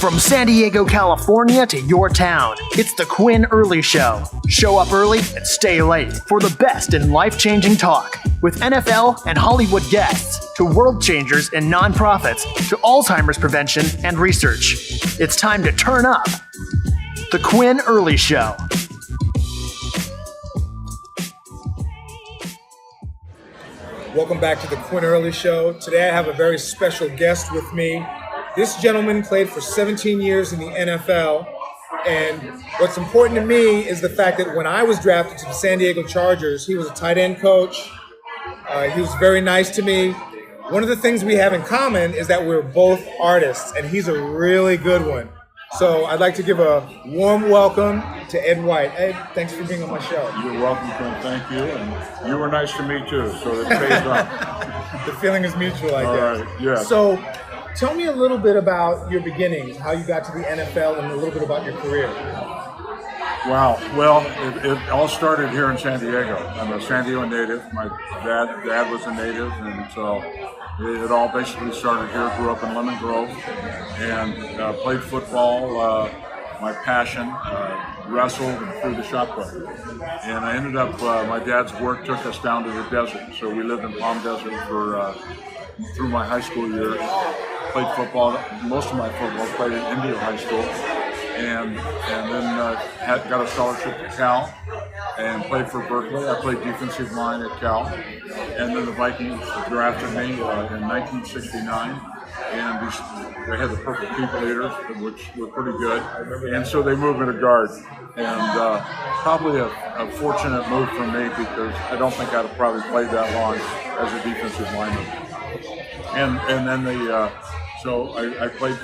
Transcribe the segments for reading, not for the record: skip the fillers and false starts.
From San Diego, California to your town, it's the Quinn Early Show. Show up early and stay late for the best in life-changing talk. With NFL and Hollywood guests, to world changers and nonprofits, to Alzheimer's prevention and research. It's time to turn up. The Quinn Early Show. Welcome back to the Quinn Early Show. Today I have a very special guest with me. This gentleman played for 17 years in the NFL, and what's important to me is the fact that when I was drafted to the San Diego Chargers, he was a tight end coach. He was very nice to me. One of the things we have in common is that we're both artists, and he's a really good one. So I'd like to give a warm welcome to Ed White. Ed, thanks for being on my show. You're welcome, Quinn. Thank you. And you were nice to me too, so it pays off. The feeling is mutual, I guess. All right, yeah. So tell me a little bit about your beginnings, how you got to the NFL, and a little bit about your career. Wow. Well, it all started here in San Diego. I'm a San Diego native. My dad was a native, and so it all basically started here. Grew up in Lemon Grove and played football. My passion, wrestled through the shot put. And I ended up, my dad's work took us down to the desert. So we lived in Palm Desert for through my high school years. Played football, most of my football played at India High School. And then got a scholarship to Cal and played for Berkeley. I played defensive line at Cal. And then the Vikings drafted me in 1969. And they had the Purple People Eaters, which were pretty good. And so they moved me to guard. And probably a fortunate move for me because I don't think I'd have probably played that long as a defensive lineman. And then so I played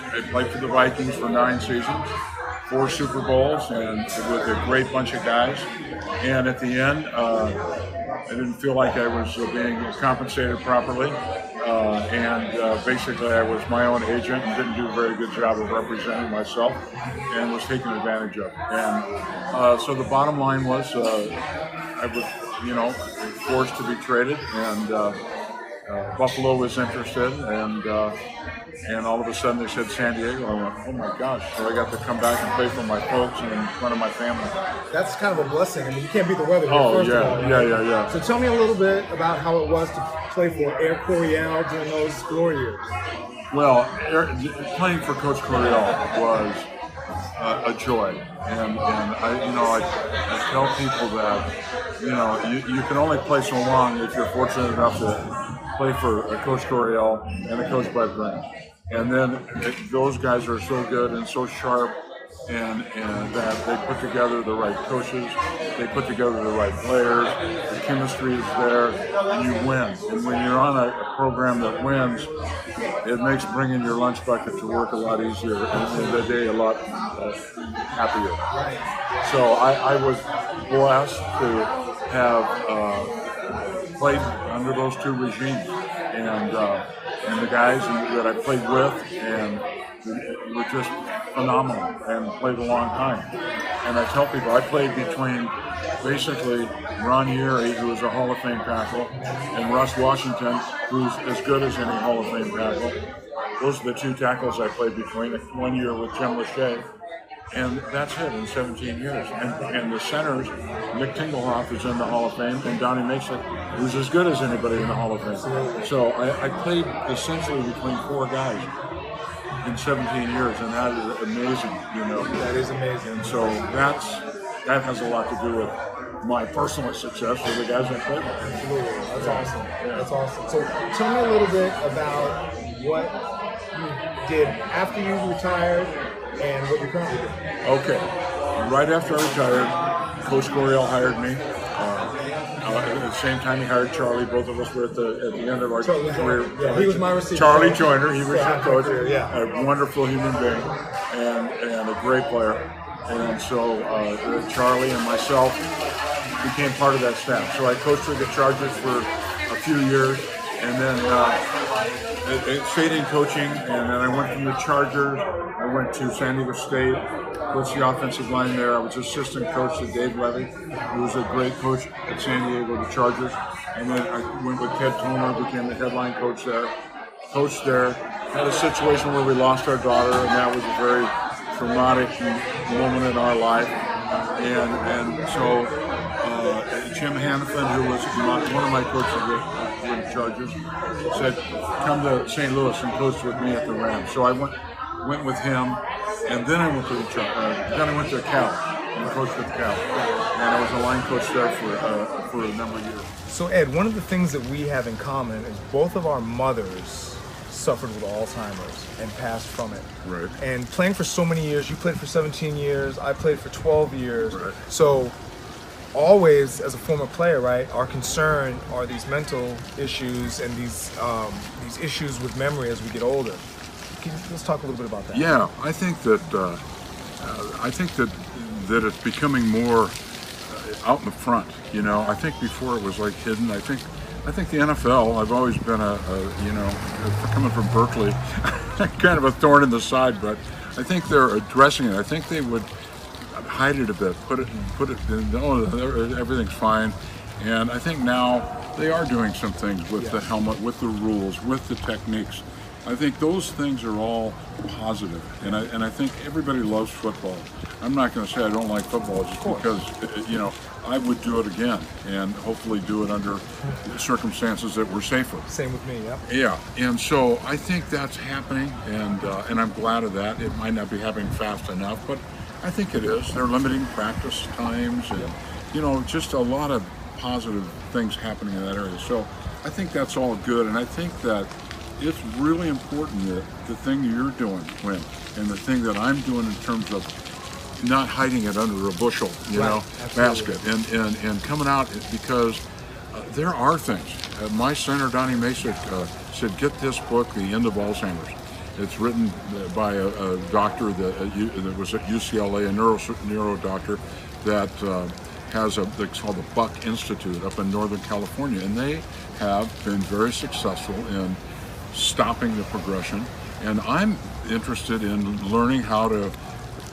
for the Vikings for 9 seasons. 4 Super Bowls, and with a great bunch of guys. And at the end, I didn't feel like I was being compensated properly. Basically, I was my own agent and didn't do a very good job of representing myself and was taken advantage of. And so the bottom line was I was, forced to be traded, and Buffalo was interested, and all of a sudden they said San Diego. I went, oh my gosh. So I got to come back and play for my folks and in front of my family. That's kind of a blessing. I mean, you can't beat the weather. Yeah. So tell me a little bit about how it was to play for Air Coryell during those glory years. Well, playing for Coach Coryell was a joy. And I tell people that, you can only play so long if you're fortunate enough to play for a Coach Coryell and a Coach Bud Grant. And then those guys are so good and so sharp, and that they put together the right coaches, they put together the right players, the chemistry is there, and you win. And when you're on a program that wins, it makes bringing your lunch bucket to work a lot easier, and at the end of the day, a lot happier. So I was blessed to have played under those 2 regimes, and the guys that I played with, and were just phenomenal and played a long time. And I tell people I played between basically Ron Yeary, who was a Hall of Fame tackle, and Russ Washington, who's as good as any Hall of Fame tackle. Those are the 2 tackles I played between. 1 year with Jim Lachey. And that's it in 17 years. And the centers, Nick Tingelhoff is in the Hall of Fame, and Donnie Mason, who's as good as anybody in the Hall of Fame. So I played essentially between 4 guys in 17 years, and that is amazing, That is amazing. And so that has a lot to do with my personal success with the guys I played with. Absolutely. That's awesome. Yeah. That's awesome. So tell me a little bit about what you did after you retired and what you're currently doing. Okay. Right after I retired, Coach Coryell hired me. At the same time, he hired Charlie. Both of us were at the end of our career. Yeah, he was my receiver. Charlie Joyner, he was your coach. Yeah. A wonderful human being and a great player. And so Charlie and myself became part of that staff. So I coached with the Chargers for a few years, and then stayed in coaching. And then I went from the Chargers. I went to San Diego State, coached the offensive line there. I was assistant coach to Dave Levy, who was a great coach at San Diego, the Chargers. And then I went with Ted Toner, became the headline coach there. Coached there had a situation where we lost our daughter, and that was a very traumatic moment in our life. And so Jim Hannafin, who was one of my coaches with Chargers, said, "Come to St. Louis and coach with me at the Rams." So I went with him, and then I went to the Cal and coached with the Cal, and I was a line coach there for a number of years. So Ed, one of the things that we have in common is both of our mothers suffered with Alzheimer's and passed from it. Right. And playing for so many years, you played for 17 years, I played for 12 years. Right. So always, as a former player, right, our concern are these mental issues and these issues with memory as we get older. Let's talk a little bit about that. Yeah, I think that it's becoming more out in the front. You know, I think before it was like hidden. I think the NFL. I've always been coming from Berkeley, kind of a thorn in the side, but I think they're addressing it. I think they would hide it a bit, put it in, everything's fine. And I think now they are doing some things with the helmet, with the rules, with the techniques. I think those things are all positive, and I think everybody loves football. I'm not going to say I don't like football just because, I would do it again, and hopefully do it under circumstances that were safer. Same with me, yeah. Yeah, and so I think that's happening, and I'm glad of that. It might not be happening fast enough, but I think it is. They're limiting practice times, and just a lot of positive things happening in that area. So I think that's all good, and I think that it's really important that the thing you're doing, Quinn, and the thing that I'm doing in terms of not hiding it under a bushel, basket, and coming out, because there are things. My center, Donnie Masick, said, "Get this book, The End of Alzheimer's." It's written by a doctor that was at UCLA, a neuro doctor that has it's called the Buck Institute up in Northern California, and they have been very successful in stopping the progression. And I'm interested in learning how to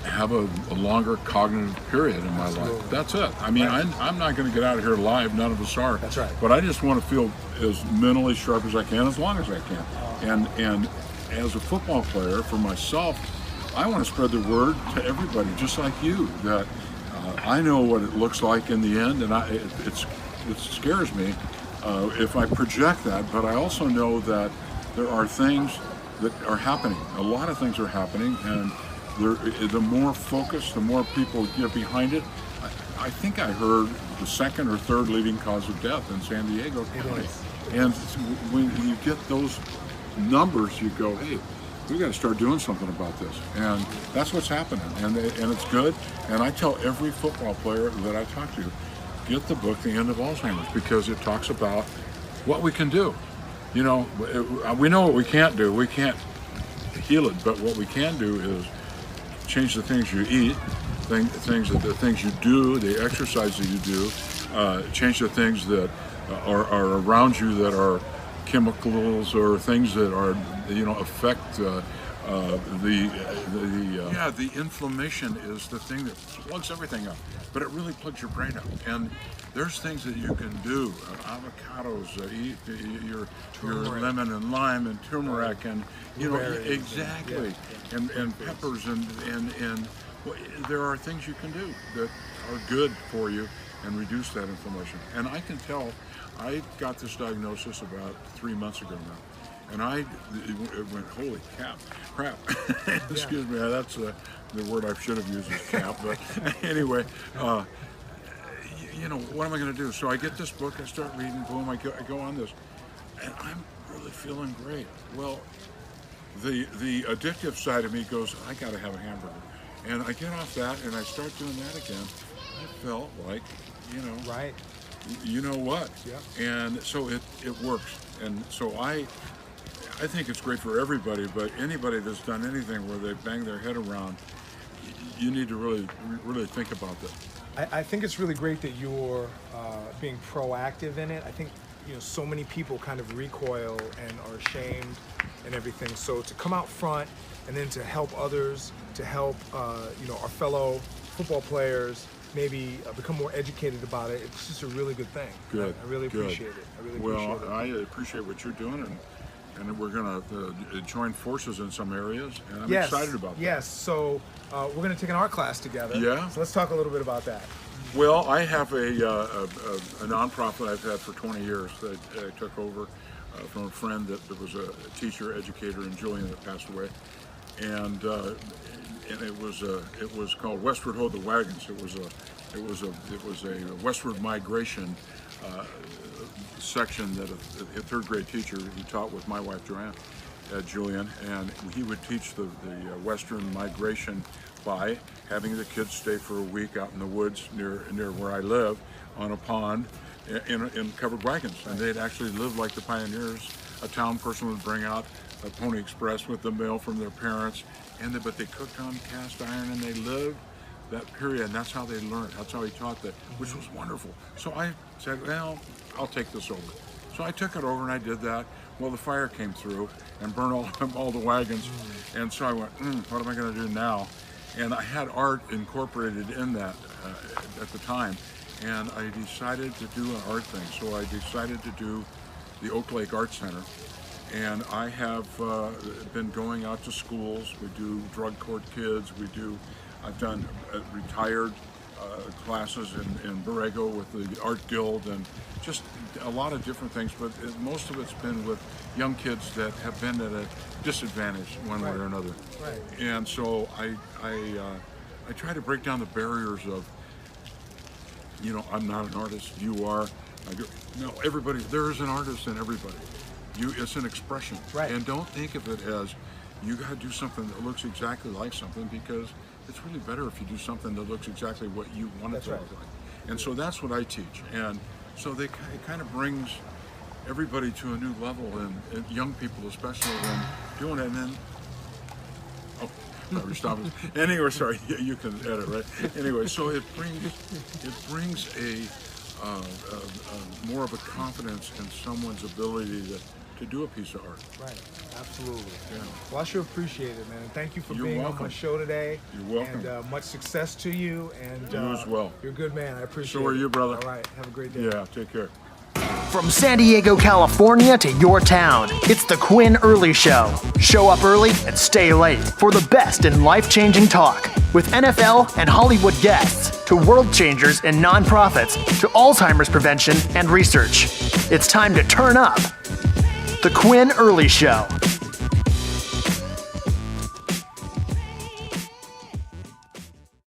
have a longer cognitive period in my life. That's it. I mean, I'm not going to get out of here alive. None of us are. That's right. But I just want to feel as mentally sharp as I can, as long as I can. And as a football player, for myself, I want to spread the word to everybody, just like you, that I know what it looks like in the end, and it scares me if I project that. But I also know that there are things that are happening. A lot of things are happening, and the more focused, the more people get behind it. I think I heard the second or third leading cause of death in San Diego County. And when you get those numbers, you go, hey, we got to start doing something about this. And that's what's happening, and it's good. And I tell every football player that I talk to, get the book, The End of Alzheimer's, because it talks about what we can do. We know what we can't do. We can't heal it, but what we can do is change the things you eat, the things you do, the exercise that you do, change the things that are around you that are chemicals or things that are, affect the inflammation is the thing that plugs everything up, but it really plugs your brain up. And there's things that you can do, avocados, eat your lemon and lime and turmeric and exactly, and peppers and there are things you can do that are good for you and reduce that inflammation. And I can tell, I got this diagnosis about 3 months ago now. And it went, holy crap. Excuse me, that's the word I should have used is cap. But anyway, what am I going to do? So I get this book, I start reading, boom, I go on this. And I'm really feeling great. Well, the addictive side of me goes, I got to have a hamburger. And I get off that and I start doing that again. I felt like, Right. You know what? Yeah. And so it works. And so I think it's great for everybody, but anybody that's done anything where they bang their head around, you need to really think about that. I think it's really great that you're being proactive in it. I think so many people kind of recoil and are ashamed and everything. So to come out front and then to help others, to help our fellow football players maybe become more educated about it, it's just a really good thing. Good. I really appreciate it. I appreciate what you're doing, and we're going to join forces in some areros, and I'm Yes. excited about that. Yes. So we're going to take an art class together. Yeah. So let's talk a little bit about that. Well, I have a nonprofit I've had for 20 years that I took over from a friend that was a teacher, educator in Julian that passed away, and it was called Westward Ho the Wagons. It was a westward migration section that a third grade teacher he taught with my wife Joanne at Julian, and he would teach the western migration by having the kids stay for a week out in the woods near where I live on a pond in covered wagons, and they'd actually live like the pioneers. A town person would bring out a Pony Express with the mail from their parents, but they cooked on cast iron and they lived that period, and that's how they learned. That's how he taught that, which was wonderful. So I said, well, I'll take this over. So I took it over and I did that. Well, the fire came through and burned all the wagons, and so I went, what am I going to do now? And I had art incorporated in that at the time, and I decided to do an art thing. So I decided to do the Oak Lake Art Center, and I have been going out to schools. We do drug court kids. I've done retired classes in Borrego with the Art Guild, and just a lot of different things, but most of it's been with young kids that have been at a disadvantage one way or another. Right. And so I try to break down the barriers of, I'm not an artist, you are. No, everybody, there is an artist in everybody. It's an expression. Right. And don't think of it as you got to do something that looks exactly like something, because it's really better if you do something that looks exactly what you want it to look like. And so that's what I teach. And so it kind of brings everybody to a new level, and young people especially, when doing it. And then, we're stopping. Anyway, sorry, you can edit, right? Anyway, so it brings a more of a confidence in someone's ability to do a piece of art. Right, absolutely. Yeah. Well, I sure appreciate it, man. And thank you for You're being welcome. on my show today. You're welcome. And much success to you. And You as well. You're a good man. I appreciate it. So are you, brother. All right, have a great day. Yeah, take care. From San Diego, California to your town, it's the Quinn Early Show. Show up early and stay late for the best in life-changing talk. With NFL and Hollywood guests, to world changers and nonprofits, to Alzheimer's prevention and research. It's time to turn up. The Quinn Early Show.